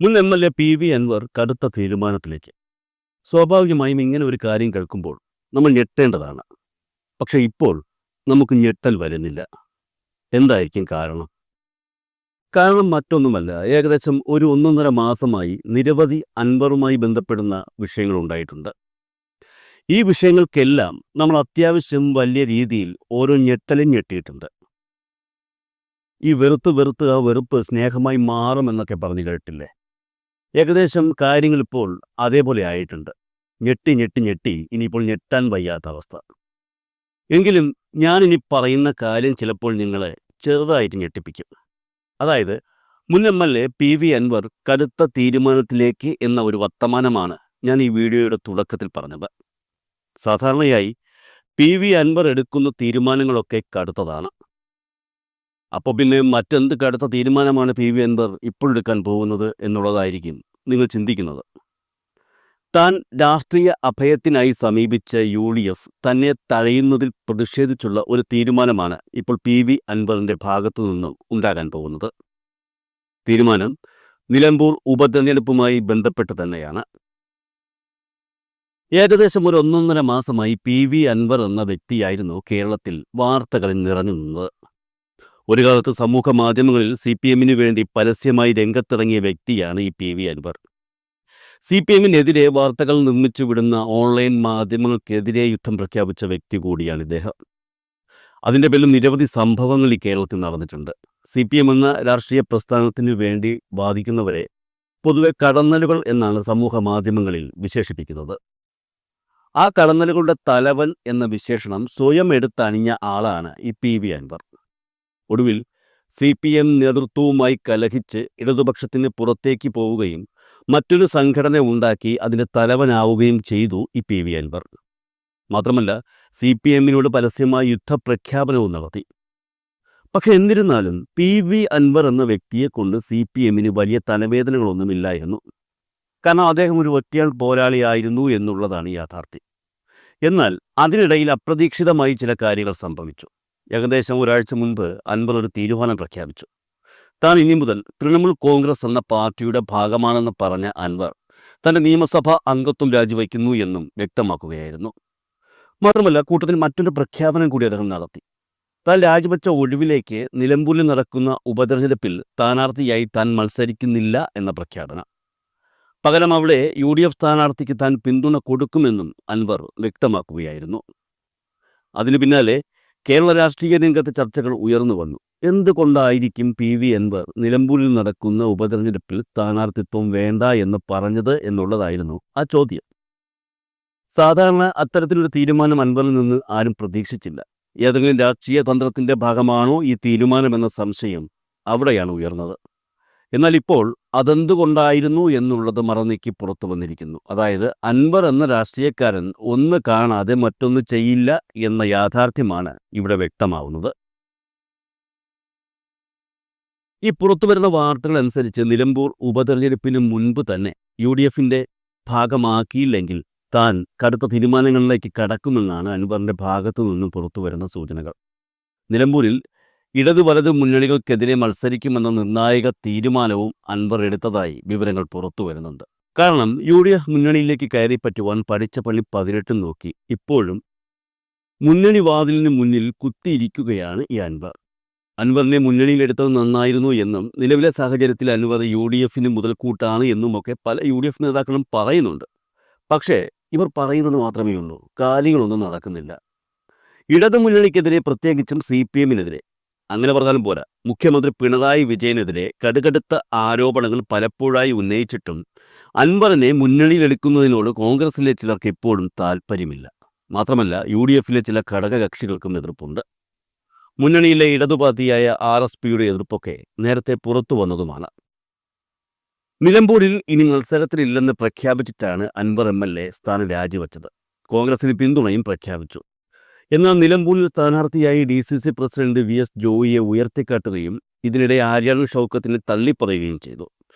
മുൻ MLA. PV. Anwar കടുത്ത തീരുമാനത്തിലേക്ക്. സ്വാഭാവികമായും ഇങ്ങനെ ഒരു കാര്യം കേൾക്കുമ്പോൾ നമ്മൾ ഞെട്ടേണ്ടതാണ്. പക്ഷേ ഇപ്പോൾ നമുക്ക് ഞെട്ടൽ വരുന്നില്ല. എന്തായിരിക്കും കാരണം? കാരണം മറ്റൊന്നുമല്ല, ഏകദേശം ഒരു 1.5 മാസമായി നിരവധി അൻവറുമായി ബന്ധപ്പെടുന്ന വിഷയങ്ങളുണ്ടായിട്ടുണ്ട്. ഈ വിഷയങ്ങൾക്കെല്ലാം നമ്മൾ അത്യാവശ്യം വലിയ രീതിയിൽ ഓരോ ഞെട്ടലും ഞെട്ടിയിട്ടുണ്ട്. ഈ വെറുത്ത് ആ വെറുപ്പ് സ്നേഹമായി മാറുമെന്നൊക്കെ പറഞ്ഞു കേട്ടില്ലേ? ഏകദേശം കാര്യങ്ങൾ ഇപ്പോൾ അതേപോലെ ആയിട്ടുണ്ട്. ഞെട്ടി ഇനിയിപ്പോൾ ഞെട്ടാൻ വയ്യാത്ത അവസ്ഥ. എങ്കിലും ഞാനിനി പറയുന്ന കാര്യം ചിലപ്പോൾ നിങ്ങളെ ചെറുതായിട്ട് ഞെട്ടിപ്പിക്കും. അതായത്, മുൻ എം.എൽ.എ. പി.വി. അൻവർ കടുത്ത തീരുമാനത്തിലേക്ക് എന്ന ഒരു വർത്തമാനമാണ് ഞാൻ ഈ വീഡിയോയുടെ തുടക്കത്തിൽ പറഞ്ഞത്. സാധാരണയായി പി.വി. അൻവർ എടുക്കുന്ന തീരുമാനങ്ങളൊക്കെ കടുത്തതാണ്. അപ്പോൾ പിന്നെ മറ്റെന്ത് കടുത്ത തീരുമാനമാണ് പി.വി. അൻവർ ഇപ്പോൾ എടുക്കാൻ പോകുന്നത് എന്നുള്ളതായിരിക്കും നിങ്ങൾ ചിന്തിക്കുന്നത്. താൻ രാഷ്ട്രീയ അഭയത്തിനായി സമീപിച്ച UDF തന്നെ തഴയുന്നതിൽ പ്രതിഷേധിച്ചുള്ള ഒരു തീരുമാനമാണ് ഇപ്പോൾ പി.വി. അൻവറിൻ്റെ ഭാഗത്തു നിന്നും ഉണ്ടാകാൻ പോകുന്നത്. തീരുമാനം നിലമ്പൂർ ഉപതെരഞ്ഞെടുപ്പുമായി ബന്ധപ്പെട്ട് തന്നെയാണ്. ഏകദേശം ഒരു 1.5 മാസമായി പി.വി. അൻവർ എന്ന വ്യക്തിയായിരുന്നു കേരളത്തിൽ വാർത്തകളിൽ നിറഞ്ഞു നിന്നത്. ഒരു കാലത്ത് സമൂഹ മാധ്യമങ്ങളിൽ CPM-ന് വേണ്ടി പരസ്യമായി രംഗത്തിറങ്ങിയ വ്യക്തിയാണ് ഈ പി.വി. അൻവർ. CPM-നെതിരെ വാർത്തകൾ നിർമ്മിച്ചു വിടുന്ന ഓൺലൈൻ മാധ്യമങ്ങൾക്കെതിരെ യുദ്ധം പ്രഖ്യാപിച്ച വ്യക്തി കൂടിയാണ് ഇദ്ദേഹം. അതിൻ്റെ പേരിൽ നിരവധി സംഭവങ്ങൾ ഈ കേരളത്തിൽ നടന്നിട്ടുണ്ട്. CPM എന്ന രാഷ്ട്രീയ പ്രസ്ഥാനത്തിനു വേണ്ടി വാദിക്കുന്നവരെ പൊതുവെ കടന്നലുകൾ എന്നാണ് സമൂഹ മാധ്യമങ്ങളിൽ വിശേഷിപ്പിക്കുന്നത്. ആ കടന്നലുകളുടെ തലവൻ എന്ന വിശേഷണം സ്വയം എടുത്തണിഞ്ഞ ആളാണ് ഈ പി.വി. അൻവർ. ഒടുവിൽ CPM നേതൃത്വവുമായി കലഹിച്ച് ഇടതുപക്ഷത്തിന് പുറത്തേക്ക് പോവുകയും മറ്റൊരു സംഘടന ഉണ്ടാക്കി അതിൻ്റെ തലവനാവുകയും ചെയ്തു ഈ പി.വി. അൻവർ. മാത്രമല്ല, CPM-നോട് പരസ്യമായി യുദ്ധപ്രഖ്യാപനവും നടത്തി. പക്ഷെ എന്നിരുന്നാലും പി.വി. അൻവർ എന്ന വ്യക്തിയെക്കൊണ്ട് CPM-ന് വലിയ തലവേദനകളൊന്നുമില്ലായിരുന്നു. കാരണം അദ്ദേഹം ഒരു ഒറ്റയാൾ പോരാളിയായിരുന്നു എന്നുള്ളതാണ് യാഥാർത്ഥ്യം. എന്നാൽ അതിനിടയിൽ അപ്രതീക്ഷിതമായി ചില കാര്യങ്ങൾ സംഭവിച്ചു. ഏകദേശം ഒരാഴ്ച മുൻപ് അൻവർ ഒരു തീരുമാനം പ്രഖ്യാപിച്ചു. താൻ ഇനി മുതൽ തൃണമൂൽ കോൺഗ്രസ് എന്ന പാർട്ടിയുടെ ഭാഗമാണെന്ന് പറഞ്ഞ അൻവർ തൻ്റെ നിയമസഭാ അംഗത്വം രാജിവയ്ക്കുന്നു എന്നും വ്യക്തമാക്കുകയായിരുന്നു. മാത്രമല്ല, കൂട്ടത്തിൽ മറ്റൊരു പ്രഖ്യാപനം കൂടി അദ്ദേഹം നടത്തി. താൻ രാജിവെച്ച ഒഴിവിലേക്ക് നിലമ്പൂരിൽ നടക്കുന്ന ഉപതെരഞ്ഞെടുപ്പിൽ സ്ഥാനാർത്ഥിയായി താൻ മത്സരിക്കുന്നില്ല എന്ന പ്രഖ്യാപനം. പകരം അവിടെ UDF സ്ഥാനാർത്ഥിക്ക് താൻ പിന്തുണ കൊടുക്കുമെന്നും അൻവർ വ്യക്തമാക്കുകയായിരുന്നു. അതിനു പിന്നാലെ കേരള രാഷ്ട്രീയ രംഗത്തെ ചർച്ചകൾ ഉയർന്നു വന്നു. എന്തുകൊണ്ടായിരിക്കും പി.വി. അൻവർ നിലമ്പൂരിൽ നടക്കുന്ന ഉപതെരഞ്ഞെടുപ്പിൽ സ്ഥാനാർത്ഥിത്വം വേണ്ട എന്ന് പറഞ്ഞത് എന്നുള്ളതായിരുന്നു ആ ചോദ്യം. സാധാരണ അത്തരത്തിലൊരു തീരുമാനം അൻവറിൽ നിന്ന് ആരും പ്രതീക്ഷിച്ചില്ല. ഏതെങ്കിലും രാഷ്ട്രീയ തന്ത്രത്തിൻ്റെ ഭാഗമാണോ ഈ തീരുമാനമെന്ന സംശയം അവിടെയാണ് ഉയർന്നത്. എന്നാൽ ഇപ്പോൾ അതെന്തുകൊണ്ടായിരുന്നു എന്നുള്ളത് മറനീക്കി പുറത്തു വന്നിരിക്കുന്നു. അതായത്, അൻവർ എന്ന രാഷ്ട്രീയക്കാരൻ ഒന്ന് കാണാതെ മറ്റൊന്ന് ചെയ്യില്ല എന്ന യാഥാർത്ഥ്യമാണ് ഇവിടെ വ്യക്തമാവുന്നത്. ഈ പുറത്തുവരുന്ന വാർത്തകൾ അനുസരിച്ച് നിലമ്പൂർ ഉപതെരഞ്ഞെടുപ്പിന് മുൻപ് തന്നെ UDF-ന്റെ ഭാഗമാക്കിയില്ലെങ്കിൽ താൻ കടുത്ത തീരുമാനങ്ങളിലേക്ക് കടക്കുമെന്നാണ് അൻവറിൻ്റെ ഭാഗത്തു നിന്നും പുറത്തുവരുന്ന സൂചനകൾ. നിലമ്പൂരിൽ ഇടതു വലതു മുന്നണികൾക്കെതിരെ മത്സരിക്കുമെന്ന നിർണായക തീരുമാനവും അൻവർ എടുത്തതായി വിവരങ്ങൾ പുറത്തു വരുന്നുണ്ട്. കാരണം UDF മുന്നണിയിലേക്ക് കയറിപ്പറ്റുവാൻ പഠിച്ച പണി 18 നോക്കി ഇപ്പോഴും മുന്നണി വാതിലിന് മുന്നിൽ കുത്തിയിരിക്കുകയാണ് ഈ അൻവർ. അൻവറിനെ മുന്നണിയിലെടുത്തത് നന്നായിരുന്നു എന്നും നിലവിലെ സാഹചര്യത്തിൽ അൻവർ UDF-ന് മുതൽക്കൂട്ടാണ് എന്നുമൊക്കെ പല UDF നേതാക്കളും പറയുന്നുണ്ട്. പക്ഷേ ഇവർ പറയുന്നത് മാത്രമേ ഉള്ളൂ, കാര്യങ്ങളൊന്നും നടക്കുന്നില്ല. ഇടതു മുന്നണിക്കെതിരെ, പ്രത്യേകിച്ചും CPM-നെതിരെ, അങ്ങനെ പറഞ്ഞാലും പോരാ, മുഖ്യമന്ത്രി പിണറായി വിജയനെതിരെ കടുകടുത്ത ആരോപണങ്ങൾ പലപ്പോഴായി ഉന്നയിച്ചിട്ടും അൻവറിനെ മുന്നണിയിലെടുക്കുന്നതിനോട് കോൺഗ്രസിലെ ചിലർക്ക് ഇപ്പോഴും താല്പര്യമില്ല. മാത്രമല്ല, UDF-ലെ ചില ഘടകകക്ഷികൾക്കും എതിർപ്പുണ്ട്. മുന്നണിയിലെ ഇടതുപാർട്ടിയായ RSPയുടെ എതിർപ്പൊക്കെ നേരത്തെ പുറത്തു വന്നതുമാണ്. നിലമ്പൂരിൽ ഇനി മത്സരത്തിലില്ലെന്ന് പ്രഖ്യാപിച്ചിട്ടാണ് അൻവർ MLA സ്ഥാനം രാജിവെച്ചത്. കോൺഗ്രസിന് പിന്തുണയും പ്രഖ്യാപിച്ചു. എന്നാൽ നിലമ്പൂരിൽ സ്ഥാനാർത്ഥിയായി DCC പ്രസിഡന്റ് VS ജോയിയെ ഉയർത്തിക്കാട്ടുകയും ഇതിനിടെ ആര്യാടൻ ഷൗക്കത്തിനെ തള്ളിപ്പറയുകയും ചെയ്തു.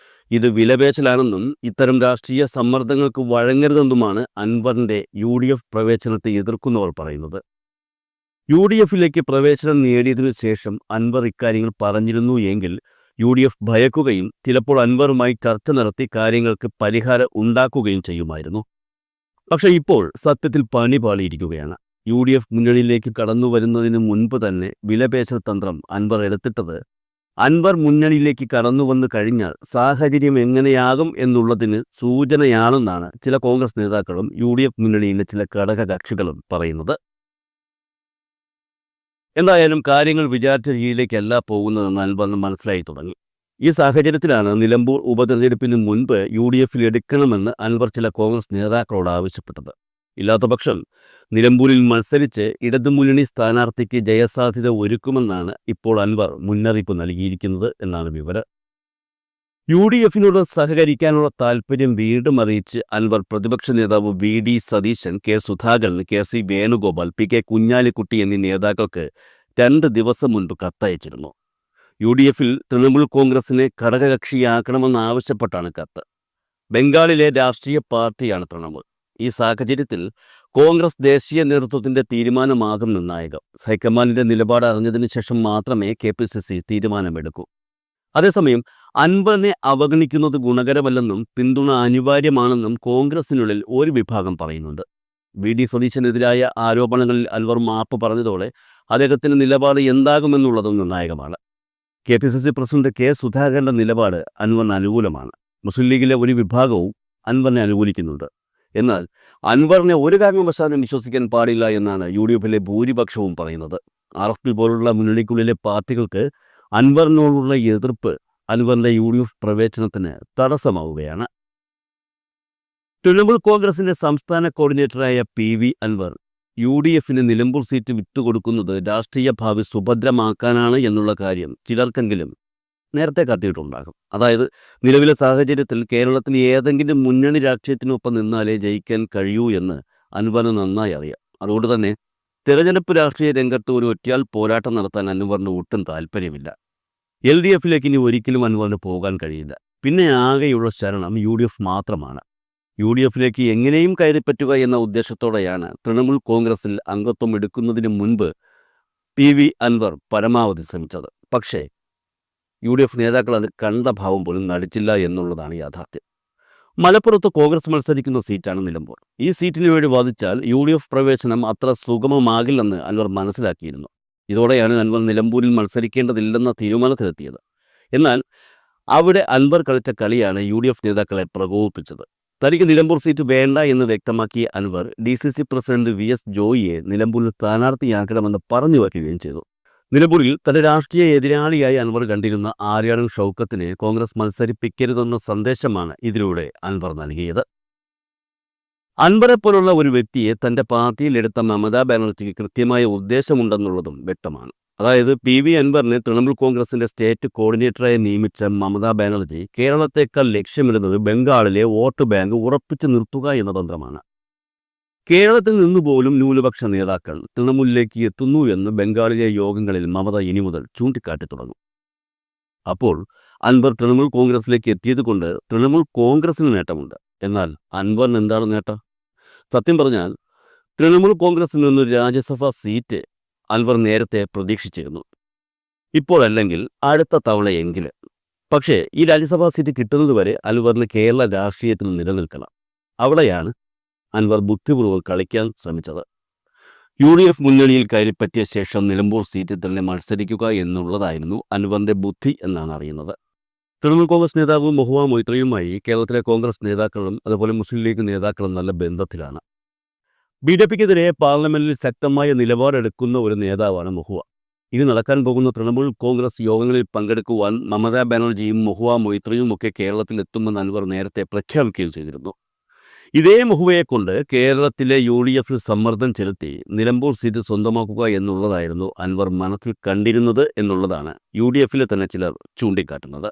ഇത് വിലപേശലാണെന്നും ഇത്തരം രാഷ്ട്രീയ സമ്മർദ്ദങ്ങൾക്ക് വഴങ്ങരുതെന്നുമാണ് അൻവറിൻ്റെ UDF പ്രവേശനത്തെ എതിർക്കുന്നവർ പറയുന്നത്. UDF-ലേക്ക് പ്രവേശനം നേടിയതിനു ശേഷം അൻവർ ഇക്കാര്യങ്ങൾ പറഞ്ഞിരുന്നു എങ്കിൽ UDF ഭയക്കുകയും ചിലപ്പോൾ അൻവറുമായി ചർച്ച നടത്തി കാര്യങ്ങൾക്ക് പരിഹാരം ഉണ്ടാക്കുകയും ചെയ്യുമായിരുന്നു. പക്ഷേ ഇപ്പോൾ സത്യത്തിൽ പണി പാളിയിരിക്കുകയാണ്. UDF മുന്നണിയിലേക്ക് കടന്നു വരുന്നതിന് മുൻപ് തന്നെ വിലപേശൽ തന്ത്രം അൻവർ എടുത്തിട്ടത് അൻവർ മുന്നണിയിലേക്ക് കടന്നു വന്നു കഴിഞ്ഞാൽ സാഹചര്യം എങ്ങനെയാകും എന്നുള്ളതിന് സൂചനയാണെന്നാണ് ചില കോൺഗ്രസ് നേതാക്കളും UDF മുന്നണിയിലെ ചില ഘടകകക്ഷികളും പറയുന്നത്. എന്തായാലും കാര്യങ്ങൾ വിചാരിച്ച രീതിയിലേക്കല്ല പോകുന്നതെന്ന് അൻവറിന് മനസ്സിലായി തുടങ്ങി. ഈ സാഹചര്യത്തിലാണ് നിലമ്പൂർ ഉപതെരഞ്ഞെടുപ്പിന് മുൻപ് UDFിൽ എടുക്കണമെന്ന് അൻവർ ചില കോൺഗ്രസ് നേതാക്കളോട് ആവശ്യപ്പെട്ടത്. ഇല്ലാത്തപക്ഷം നിലമ്പൂരിൽ മത്സരിച്ച് ഇടതുമുന്നണി സ്ഥാനാർത്ഥിക്ക് ജയസാധ്യത ഒരുക്കുമെന്നാണ് ഇപ്പോൾ അൻവർ മുന്നറിയിപ്പ് നൽകിയിരിക്കുന്നത് എന്നാണ് വിവരം. UDFിനോട് സഹകരിക്കാനുള്ള താൽപ്പര്യം വീണ്ടും അറിയിച്ച് അൻവർ പ്രതിപക്ഷ നേതാവ് VD Satheesan, K Sudhakaran, KC Venugopal, PK Kunhalikutty എന്നീ നേതാക്കൾക്ക് 2 ദിവസം മുൻപ് കത്തയച്ചിരുന്നു. UDFിൽ തൃണമൂൽ കോൺഗ്രസിനെ ഘടകകക്ഷിയാക്കണമെന്നാവശ്യപ്പെട്ടാണ് കത്ത്. ബംഗാളിലെ രാഷ്ട്രീയ പാർട്ടിയാണ് തൃണമൂൽ. ഈ സാഹചര്യത്തിൽ കോൺഗ്രസ് ദേശീയ നേതൃത്വത്തിന്റെ തീരുമാനമാകും നിർണായകം. ഹൈക്കമാൻഡിന്റെ നിലപാട് അറിഞ്ഞതിന് ശേഷം മാത്രമേ KPCC തീരുമാനമെടുക്കൂ. അതേസമയം അൻവറിനെ അവഗണിക്കുന്നത് ഗുണകരമല്ലെന്നും പിന്തുണ അനിവാര്യമാണെന്നും കോൺഗ്രസിനുള്ളിൽ ഒരു വിഭാഗം പറയുന്നുണ്ട്. VD സതീശനെതിരായ ആരോപണങ്ങളിൽ അൻവർ മാപ്പ് പറഞ്ഞതോടെ അദ്ദേഹത്തിന്റെ നിലപാട് എന്താകുമെന്നുള്ളതും നിർണായകമാണ്. KPCC പ്രസിഡന്റ് K സുധാകരന്റെ നിലപാട് അൻവറിന് അനുകൂലമാണ്. മുസ്ലിം ലീഗിലെ ഒരു വിഭാഗവും അൻവറിനെ അനുകൂലിക്കുന്നുണ്ട്. എന്നാൽ അൻവറിനെ ഒരു കാരണവശാലും വിശ്വസിക്കാൻ പാടില്ല എന്നാണ് UDFിലെ ഭൂരിപക്ഷവും പറയുന്നത്. RFP പോലുള്ള മുന്നണിക്കുള്ളിലെ പാർട്ടികൾക്ക് അൻവറിനോടുള്ള എതിർപ്പ് അൻവറിന്റെ UDF പ്രവേശനത്തിന് തടസ്സമാവുകയാണ്. തൃണമൂൽ കോൺഗ്രസിന്റെ സംസ്ഥാന കോർഡിനേറ്ററായ PV അൻവർ UDFിന് നിലമ്പൂർ സീറ്റ് വിട്ടുകൊടുക്കുന്നത് രാഷ്ട്രീയ ഭാവി സുഭദ്രമാക്കാനാണ് എന്നുള്ള കാര്യം ചിലർക്കെങ്കിലും നേരത്തെ കത്തിയിട്ടുണ്ടാകും. അതായത് നിലവിലെ സാഹചര്യത്തിൽ കേരളത്തിൽ ഏതെങ്കിലും മുന്നണി രാഷ്ട്രീയത്തിനൊപ്പം നിന്നാലേ ജയിക്കാൻ കഴിയൂ എന്ന് അൻവറിന് നന്നായി അറിയാം. അതുകൊണ്ട് തന്നെ തെരഞ്ഞെടുപ്പ് രാഷ്ട്രീയ രംഗത്ത് ഒരു ഒറ്റയാൾ പോരാട്ടം നടത്താൻ അൻവറിന് ഒട്ടും താല്പര്യമില്ല. LDFിലേക്ക് ഇനി ഒരിക്കലും അൻവറിന് പോകാൻ കഴിയില്ല. പിന്നെ ആകെയുള്ള ശരണം UDF മാത്രമാണ്. UDFിലേക്ക് എങ്ങനെയും കയറിപ്പറ്റുക എന്ന ഉദ്ദേശത്തോടെയാണ് തൃണമൂൽ കോൺഗ്രസിൽ അംഗത്വം എടുക്കുന്നതിന് മുൻപ് PV അൻവർ പരമാവധി ശ്രമിച്ചത്. പക്ഷേ UDF നേതാക്കൾ അത് കണ്ട ഭാവം പോലും നടിച്ചില്ല എന്നുള്ളതാണ് യാഥാർത്ഥ്യം. മലപ്പുറത്ത് കോൺഗ്രസ് മത്സരിക്കുന്ന സീറ്റാണ് നിലമ്പൂർ. ഈ സീറ്റിന് വേണ്ടി വാദിച്ചാൽ UDF പ്രവേശനം അത്ര സുഗമമാകില്ലെന്ന് അൻവർ മനസ്സിലാക്കിയിരുന്നു. ഇതോടെയാണ് അൻവർ നിലമ്പൂരിൽ മത്സരിക്കേണ്ടതില്ലെന്ന തീരുമാനത്തിലെത്തിയത്. എന്നാൽ അവിടെ അൻവർ കളിച്ച കളിയാണ് UDF നേതാക്കളെ പ്രകോപിപ്പിച്ചത്. തനിക്ക് നിലമ്പൂർ സീറ്റ് വേണ്ട എന്ന് വ്യക്തമാക്കിയ അൻവർ DCC പ്രസിഡന്റ് VS ജോയിയെ നിലമ്പൂരിൽ സ്ഥാനാർത്ഥിയാക്കണമെന്ന് പറഞ്ഞു വയ്ക്കുകയും ചെയ്തു. നിലമ്പൂരിൽ തന്റെ രാഷ്ട്രീയ എതിരാളിയായി അൻവർ കണ്ടിരുന്ന ആര്യാടൻ ഷൗക്കത്തിനെ കോൺഗ്രസ് മത്സരിപ്പിക്കരുതെന്ന സന്ദേശമാണ് ഇതിലൂടെ അൻവർ നൽകിയത്. അൻവറെ പോലുള്ള ഒരു വ്യക്തിയെ തന്റെ പാർട്ടിയിൽ എടുത്ത മമതാ ബാനർജിക്ക് കൃത്യമായ ഉദ്ദേശമുണ്ടെന്നുള്ളതും വ്യക്തമാണ്. അതായത് PV അൻവറിനെ തൃണമൂൽ കോൺഗ്രസിന്റെ സ്റ്റേറ്റ് കോർഡിനേറ്ററായി നിയമിച്ച മമതാ ബാനർജി കേരളത്തേക്കാൾ ലക്ഷ്യമിടുന്നത് ബംഗാളിലെ വോട്ട് ബാങ്ക് ഉറപ്പിച്ചു നിർത്തുക എന്ന തന്ത്രമാണ്. കേരളത്തിൽ നിന്നുപോലും ന്യൂനപക്ഷ നേതാക്കൾ തൃണമൂലിലേക്ക് എത്തുന്നു എന്ന് ബംഗാളിലെ യോഗങ്ങളിൽ മമത ഇനി മുതൽ ചൂണ്ടിക്കാട്ടി തുടങ്ങും. അപ്പോൾ അൻവർ തൃണമൂൽ കോൺഗ്രസിലേക്ക് എത്തിയത് കൊണ്ട് തൃണമൂൽ കോൺഗ്രസിന് നേട്ടമുണ്ട്. എന്നാൽ അൻവറിന് എന്താണ് നേട്ടം? സത്യം പറഞ്ഞാൽ തൃണമൂൽ കോൺഗ്രസിൽ നിന്നൊരു രാജ്യസഭാ സീറ്റ് അൻവർ നേരത്തെ പ്രതീക്ഷിച്ചിരുന്നു. ഇപ്പോഴല്ലെങ്കിൽ അടുത്ത തവണയെങ്കിലും. പക്ഷേ ഈ രാജ്യസഭാ സീറ്റ് കിട്ടുന്നതുവരെ അൻവറിന് കേരള രാഷ്ട്രീയത്തിൽ നിലനിൽക്കണം. അവിടെയാണ് അൻവർ ബുദ്ധിപൂർവ്വം കളിക്കാൻ ശ്രമിച്ചത്. UDF മുന്നണിയിൽ കയറിപ്പറ്റിയ ശേഷം നിലമ്പൂർ സീറ്റിൽ തന്നെ മത്സരിക്കുക എന്നുള്ളതായിരുന്നു അൻവറിന്റെ ബുദ്ധി എന്നാണ് അറിയുന്നത്. തൃണമൂൽ കോൺഗ്രസ് നേതാവ് മഹുവ മൊയ്ത്രയുമായി കേരളത്തിലെ കോൺഗ്രസ് നേതാക്കളും അതുപോലെ മുസ്ലിം ലീഗ് നേതാക്കളും നല്ല ബന്ധത്തിലാണ്. BJPക്കെതിരെ പാർലമെന്റിൽ ശക്തമായ നിലപാടെടുക്കുന്ന ഒരു നേതാവാണ് മഹുവ. ഇനി നടക്കാൻ പോകുന്ന തൃണമൂൽ കോൺഗ്രസ് യോഗങ്ങളിൽ പങ്കെടുക്കുവാൻ മമതാ ബാനർജിയും മഹുവ മൊയ്ത്രയും ഒക്കെ കേരളത്തിൽ എത്തുമെന്ന് അൻവർ നേരത്തെ പ്രഖ്യാപിക്കുകയും ചെയ്തിരുന്നു. ഇതേ മഹുവയെ കൊണ്ട് കേരളത്തിലെ UDFിൽ സമ്മർദ്ദം ചെലുത്തി നിലമ്പൂർ സീറ്റ് സ്വന്തമാക്കുക എന്നുള്ളതായിരുന്നു അൻവർ മനസ്സിൽ കണ്ടിരുന്നത് എന്നുള്ളതാണ് UDFിലെ തന്നെ ചിലർ ചൂണ്ടിക്കാട്ടുന്നത്.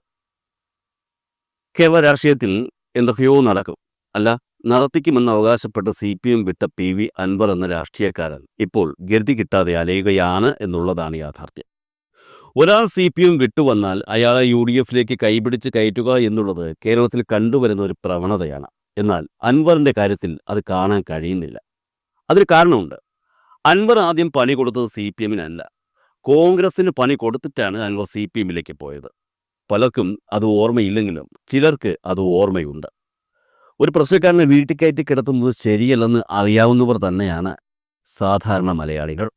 കേരള രാഷ്ട്രീയത്തിൽ എന്തൊക്കെയോ നടക്കും, അല്ല നടത്തിക്കുമെന്ന് അവകാശപ്പെട്ട് CPM വിട്ട PV അൻവർ എന്ന രാഷ്ട്രീയക്കാരൻ ഇപ്പോൾ ഗതി കിട്ടാതെ അലയുകയാണ് എന്നുള്ളതാണ് യാഥാർത്ഥ്യം. ഒരാൾ CPM വിട്ടുവന്നാൽ അയാളെ UDFിലേക്ക് കൈപിടിച്ച് കയറ്റുക എന്നുള്ളത് കേരളത്തിൽ കണ്ടുവരുന്ന ഒരു പ്രവണതയാണ്. എന്നാൽ അൻവറിന്റെ കാര്യത്തിൽ അത് കാണാൻ കഴിയുന്നില്ല. അതിന് കാരണമുണ്ട്. അൻവർ ആദ്യം പണി കൊടുത്തത് CPMനല്ല, കോൺഗ്രസിന് പണി കൊടുത്തിട്ടാണ് അൻവർ CPMലേക്ക് പോയത്. പലർക്കും അത് ഓർമ്മയില്ലെങ്കിലും ചിലർക്ക് അത് ഓർമ്മയുണ്ട്. ഒരു പ്രശ്നക്കാരനെ വീട്ടിൽ കയറ്റി കിടത്തുന്നത് ശരിയല്ലെന്ന് അറിയാവുന്നവർ തന്നെയാണ് സാധാരണ മലയാളികൾ.